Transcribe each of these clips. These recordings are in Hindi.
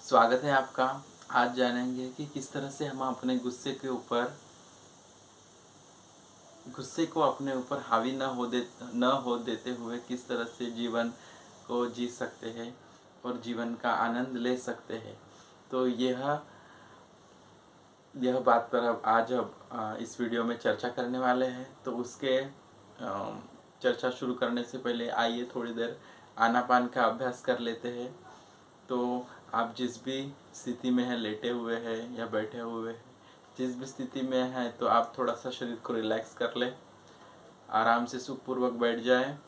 स्वागत है आपका। आज जानेंगे कि किस तरह से हम अपने गुस्से को अपने ऊपर हावी न हो देते हुए किस तरह से जीवन को जी सकते हैं और जीवन का आनंद ले सकते हैं। तो यह बात पर अब इस वीडियो में चर्चा करने वाले हैं। तो उसके चर्चा शुरू करने से पहले आइए थोड़ी देर आनापान का अभ्यास कर लेते हैं। तो आप जिस भी स्थिति में हैं, लेटे हुए हैं या बैठे हुए हैं, जिस भी स्थिति में हैं, तो आप थोड़ा सा शरीर को रिलैक्स कर लें। आराम से सुखपूर्वक बैठ जाएं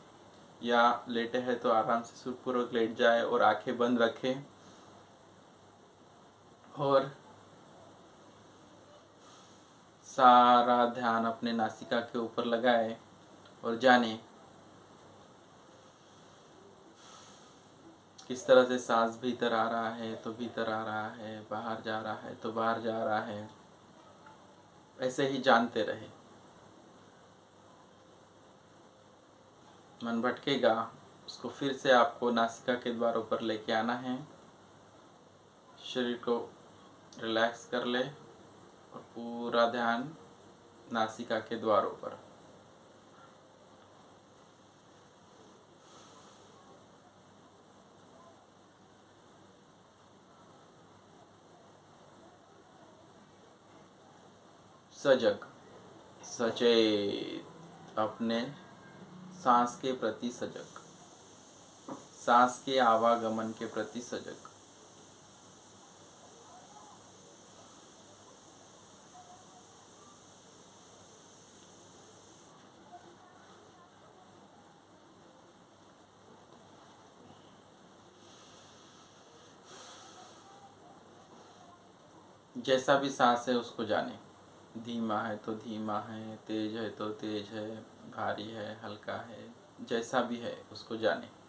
या लेटे हैं तो आराम से सुखपूर्वक लेट जाएं और आंखें बंद रखें और सारा ध्यान अपने नासिका के ऊपर लगाएं और जानें किस तरह से सांस भीतर आ रहा है तो भीतर आ रहा है, बाहर जा रहा है तो बाहर जा रहा है। ऐसे ही जानते रहे। मन भटकेगा, उसको फिर से आपको नासिका के द्वारों पर लेके आना है। शरीर को रिलैक्स कर ले और पूरा ध्यान नासिका के द्वारों पर। सजग, सचेत, अपने सांस के प्रति सजग, सांस के आवागमन के प्रति सजग। जैसा भी सांस है उसको जाने। धीमा है तो धीमा है, तेज है तो तेज है, भारी है, हल्का है, जैसा भी है उसको जाने।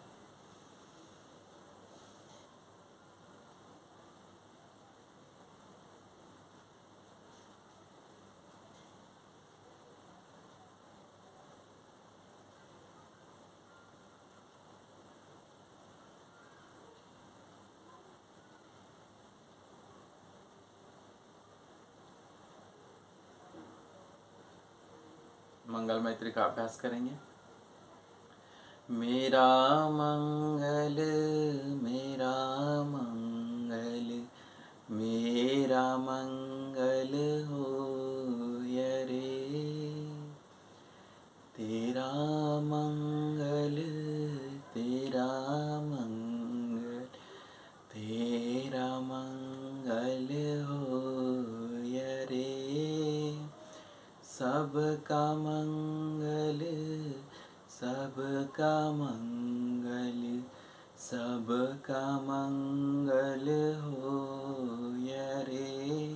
मंगल मैत्री का अभ्यास करेंगे। मेरा मंगल, मेरा मंगल, मेरा मंगल होय रे। तेरा मंगल, तेरा मंगल, तेरा मंगल होय रे। सबका मंगल, सबका मंगल, सबका मंगल होय रे।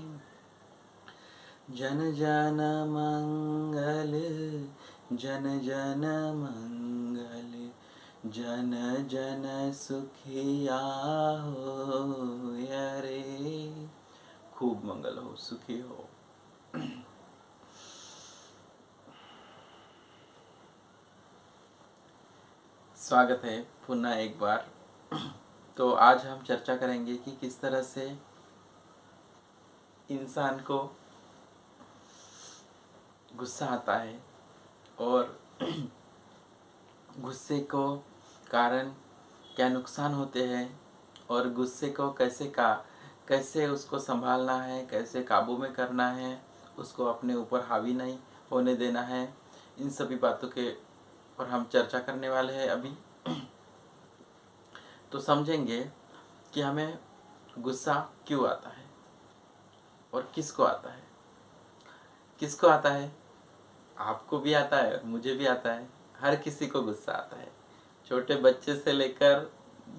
जन जन मंगल, जन जन मंगल, जन जन सुखिया होय रे। खूब मंगल हो, सुखी हो। स्वागत है पुनः एक बार। तो आज हम चर्चा करेंगे कि किस तरह से इंसान को गुस्सा आता है और गुस्से को कारण क्या नुकसान होते हैं और गुस्से को कैसे उसको संभालना है, कैसे काबू में करना है, उसको अपने ऊपर हावी नहीं होने देना है। इन सभी बातों के और हम चर्चा करने वाले हैं अभी। तो समझेंगे कि हमें गुस्सा क्यों आता है और किसको आता है। किसको आता है? आपको भी आता है और मुझे भी आता है। हर किसी को गुस्सा आता है। छोटे बच्चे से लेकर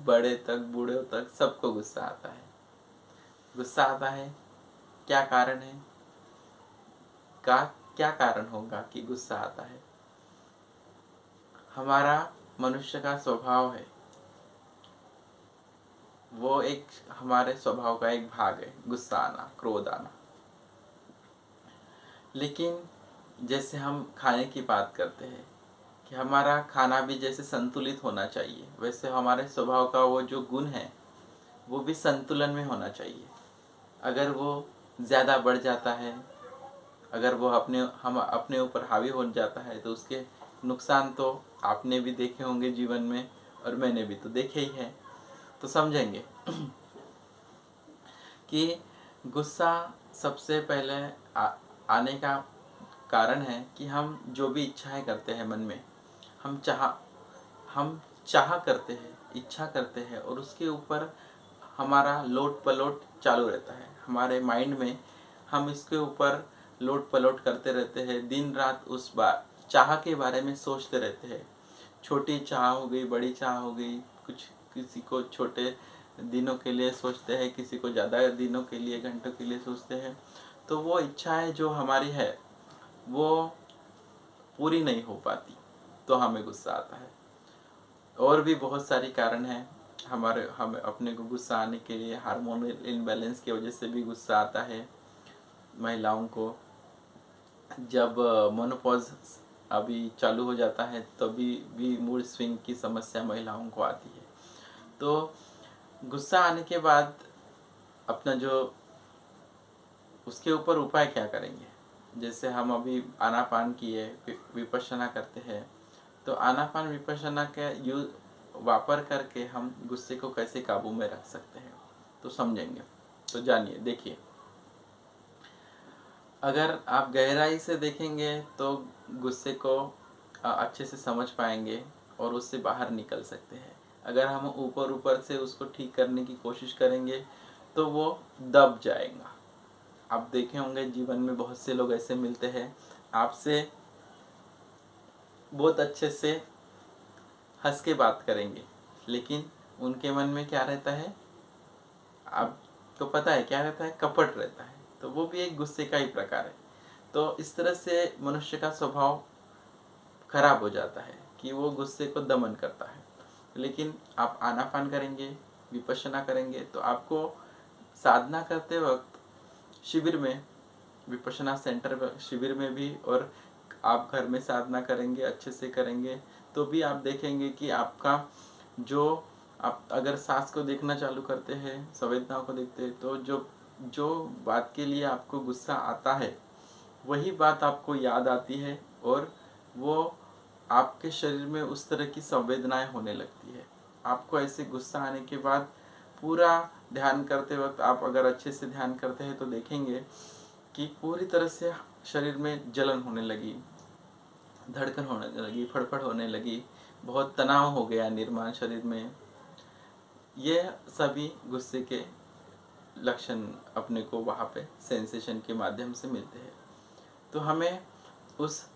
बड़े तक, बूढ़े तक सबको गुस्सा आता है। गुस्सा आता है, क्या कारण है? का क्या कारण होगा कि गुस्सा आता है? हमारा मनुष्य का स्वभाव है, वो एक हमारे स्वभाव का एक भाग है गुस्सा आना, क्रोध आना। लेकिन जैसे हम खाने की बात करते हैं कि हमारा खाना भी जैसे संतुलित होना चाहिए, वैसे हमारे स्वभाव का वो जो गुण है वो भी संतुलन में होना चाहिए। अगर वो ज़्यादा बढ़ जाता है, अगर वो हम अपने ऊपर हावी हो जाता है, तो उसके नुकसान तो आपने भी देखे होंगे जीवन में, और मैंने भी तो देखे ही है। तो समझेंगे कि गुस्सा सबसे पहले आने का कारण है कि हम जो भी इच्छाएं करते हैं मन में, हम चाह करते हैं, इच्छा करते हैं, और उसके ऊपर हमारा लोट पलोट चालू रहता है हमारे माइंड में। हम इसके ऊपर लोट पलोट करते रहते हैं, दिन रात उस चाह के बारे में सोचते रहते हैं। छोटी चाह हो गई, बड़ी चाह हो गई, कुछ किसी को छोटे दिनों के लिए सोचते हैं, किसी को ज़्यादा दिनों के लिए, घंटों के लिए सोचते हैं। तो वो इच्छाएं जो हमारी है वो पूरी नहीं हो पाती, तो हमें गुस्सा आता है। और भी बहुत सारी कारण हैं हम अपने को गुस्सा आने के लिए। हार्मोनल इम्बैलेंस की वजह से भी गुस्सा आता है महिलाओं को। जब मोनोपॉज अभी चालू हो जाता है तभी भी मूड स्विंग की समस्या महिलाओं को आती है। तो गुस्सा आने के बाद अपना जो उसके ऊपर उपाय क्या करेंगे, जैसे हम अभी आनापान किए, विपश्यना करते हैं, तो आनापान विपश्यना के वापर करके हम गुस्से को कैसे काबू में रख सकते हैं, तो समझेंगे। तो जानिए, देखिए, अगर आप गहराई से देखेंगे तो गुस्से को अच्छे से समझ पाएंगे और उससे बाहर निकल सकते हैं। अगर हम ऊपर ऊपर से उसको ठीक करने की कोशिश करेंगे तो वो दब जाएगा। आप देखे होंगे जीवन में बहुत से लोग ऐसे मिलते हैं, आपसे बहुत अच्छे से हंस के बात करेंगे, लेकिन उनके मन में क्या रहता है आपको पता है? क्या रहता है? कपट रहता है। तो वो भी एक गुस्से का ही प्रकार है। तो इस तरह से मनुष्य का स्वभाव खराब हो जाता है कि वो गुस्से को दमन करता है। लेकिन आप आनापान करेंगे, विपश्यना करेंगे, तो आपको साधना करते वक्त शिविर में, विपश्यना सेंटर शिविर में भी, और आप घर में साधना करेंगे, अच्छे से करेंगे, तो भी आप देखेंगे कि आपका जो आप अगर सांस को देखना चालू करते हैं, संवेदनाओं को देखते हैं, तो जो बात के लिए आपको गुस्सा आता है वही बात आपको याद आती है, और वो आपके शरीर में उस तरह की संवेदनाएं होने लगती है। आपको ऐसे गुस्सा आने के बाद पूरा ध्यान करते वक्त, आप अगर अच्छे से ध्यान करते हैं तो देखेंगे कि पूरी तरह से शरीर में जलन होने लगी, धड़कन होने लगी, फड़फड़ होने लगी, बहुत तनाव हो गया निर्माण शरीर में। ये सभी गुस्से के लक्षण अपने को वहाँ पे सेंसेशन के माध्यम से मिलते हैं। तो हमें उस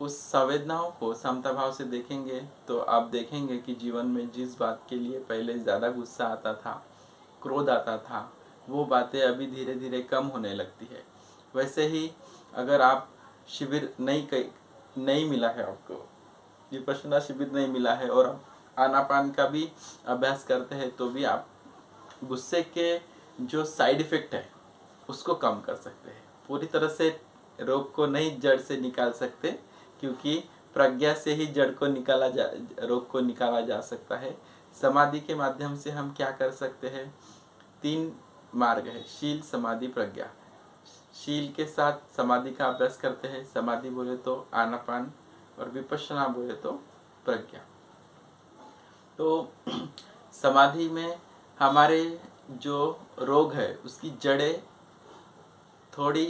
संवेदनाओं को समता भाव से देखेंगे तो आप देखेंगे कि जीवन में जिस बात के लिए पहले ज़्यादा गुस्सा आता था, क्रोध आता था, वो बातें अभी धीरे धीरे कम होने लगती है। वैसे ही अगर आप शिविर नहीं मिला है, आपको विपश्यना शिविर नहीं मिला है, और आनापान का भी अभ्यास करते हैं, तो भी आप गुस्से के जो साइड इफ़ेक्ट है उसको कम कर सकते हैं। पूरी तरह से रोग को नहीं जड़ से निकाल सकते, क्योंकि प्रज्ञा से ही जड़ को रोग को निकाला जा सकता है। समाधि के माध्यम से हम क्या कर सकते हैं? 3 मार्ग है, शील, समाधि, प्रज्ञा। शील के साथ समाधि का अभ्यास करते हैं, समाधि बोले तो आनापान, और विपश्यना बोले तो प्रज्ञा। तो समाधि में हमारे जो रोग है उसकी जड़ें थोड़ी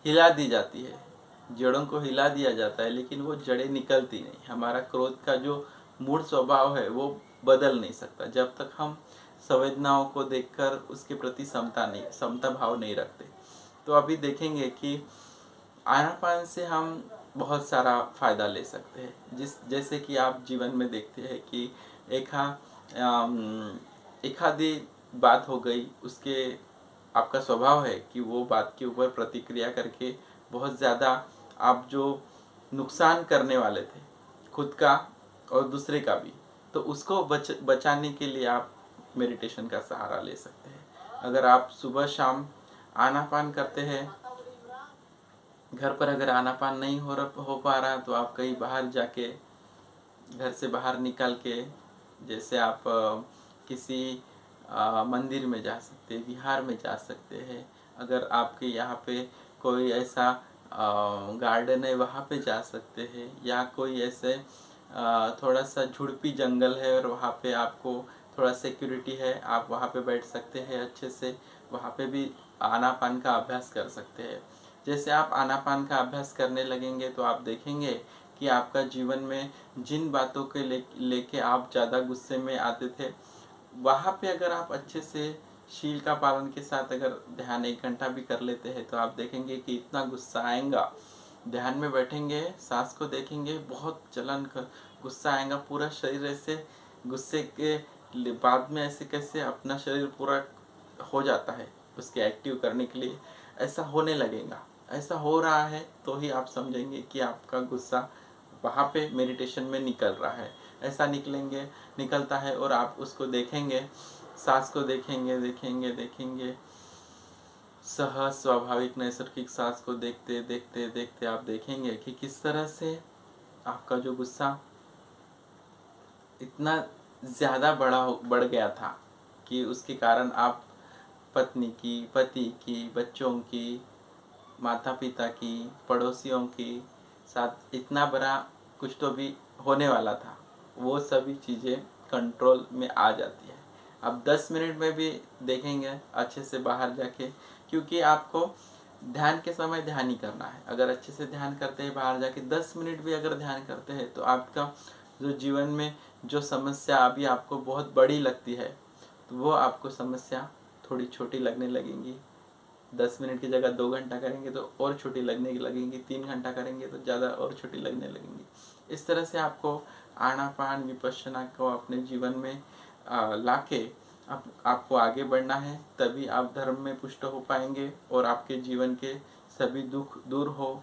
हिला दी जाती है, जड़ों को हिला दिया जाता है, लेकिन वो जड़ें निकलती नहीं। हमारा क्रोध का जो मूल स्वभाव है वो बदल नहीं सकता जब तक हम संवेदनाओं को देखकर उसके प्रति समता भाव नहीं रखते। तो अभी देखेंगे कि आनापान से हम बहुत सारा फ़ायदा ले सकते हैं। जैसे कि आप जीवन में देखते हैं कि एक आधी बात हो गई, उसके आपका स्वभाव है कि वो बात के ऊपर प्रतिक्रिया करके बहुत ज़्यादा आप जो नुकसान करने वाले थे खुद का और दूसरे का भी, तो उसको बचाने के लिए आप मेडिटेशन का सहारा ले सकते हैं। अगर आप सुबह शाम आनापान करते हैं, घर पर अगर आनापान नहीं हो पा रहा, तो आप कहीं बाहर जाके, घर से बाहर निकल के, जैसे आप किसी मंदिर में जा सकते हैं, विहार में जा सकते हैं। अगर आपके यहाँ पे कोई ऐसा गार्डन है वहाँ पे जा सकते हैं, या कोई ऐसे थोड़ा सा झुड़पी जंगल है और वहाँ पे आपको थोड़ा सिक्योरिटी है, आप वहाँ पे बैठ सकते हैं अच्छे से, वहाँ पे भी आनापान का अभ्यास कर सकते हैं। जैसे आप आनापान का अभ्यास करने लगेंगे तो आप देखेंगे कि आपका जीवन में जिन बातों के लेके आप ज़्यादा गुस्से में आते थे, वहाँ पे अगर आप अच्छे से शील का पालन के साथ अगर ध्यान 1 घंटा भी कर लेते हैं तो आप देखेंगे कि इतना गुस्सा आएगा, ध्यान में बैठेंगे, सांस को देखेंगे, बहुत जलन कर गुस्सा आएगा, पूरा शरीर ऐसे गुस्से के बाद में ऐसे कैसे अपना शरीर पूरा हो जाता है उसके एक्टिव करने के लिए, ऐसा होने लगेगा। ऐसा हो रहा है तो ही आप समझेंगे कि आपका गुस्सा वहाँ पे मेडिटेशन में निकल रहा है। ऐसा निकलता है और आप उसको देखेंगे, सांस को देखेंगे देखेंगे देखेंगे, सहज स्वाभाविक नैसर्गिक सांस को देखते देखते देखते आप देखेंगे कि किस तरह से आपका जो गुस्सा इतना ज़्यादा बढ़ गया था कि उसके कारण आप पत्नी की, पति की, बच्चों की, माता पिता की, पड़ोसियों की साथ इतना बड़ा कुछ तो भी होने वाला था, वो सभी चीज़ें कंट्रोल में आ जाती है। आप 10 मिनट में भी देखेंगे अच्छे से बाहर जाके, क्योंकि आपको ध्यान के समय ध्यान ही करना है। अगर अच्छे से ध्यान करते हैं, बाहर जाके 10 मिनट भी अगर ध्यान करते हैं तो आपका जो जीवन में जो समस्या अभी आपको बहुत बड़ी लगती है, तो वो आपको समस्या थोड़ी छोटी लगने लगेंगी। 10 मिनट की जगह 2 घंटा करेंगे तो और छोटी लगने लगेंगी, 3 घंटा करेंगे तो ज़्यादा और छोटी लगने लगेंगी। इस तरह से आपको आनापान विपश्यना को अपने जीवन में लाके आपको आगे बढ़ना है, तभी आप धर्म में पुष्ट हो पाएंगे और आपके जीवन के सभी दुख दूर हो,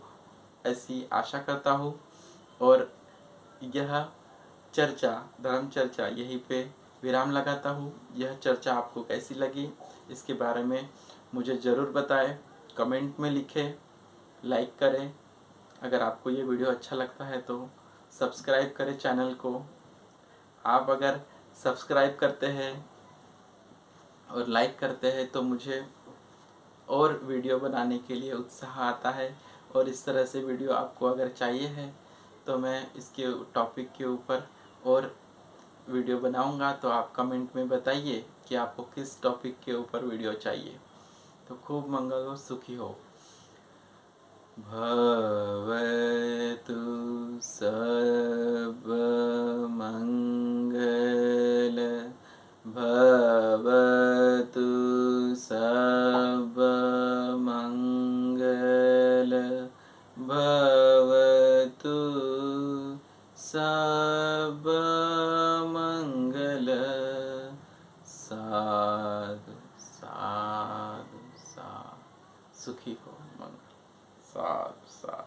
ऐसी आशा करता हूँ। और यह चर्चा, धर्म चर्चा यहीं पे विराम लगाता हूँ। यह चर्चा आपको कैसी लगी इसके बारे में मुझे ज़रूर बताएं, कमेंट में लिखें, लाइक करें। अगर आपको ये वीडियो अच्छा लगता है तो सब्सक्राइब करें चैनल को। आप अगर सब्सक्राइब करते हैं और लाइक करते हैं तो मुझे और वीडियो बनाने के लिए उत्साह आता है, और इस तरह से वीडियो आपको अगर चाहिए है तो मैं इसके टॉपिक के ऊपर और वीडियो बनाऊंगा। तो आप कमेंट में बताइए कि आपको किस टॉपिक के ऊपर वीडियो चाहिए। तो खूब मंगल हो, सुखी हो। भवतु सर्वमङ्गल, भवतु सर्वमङ्गल, भवतु सर्वमङ्गल। साधु साधु साधु, सुखी हो, मंगल, साधु साधु।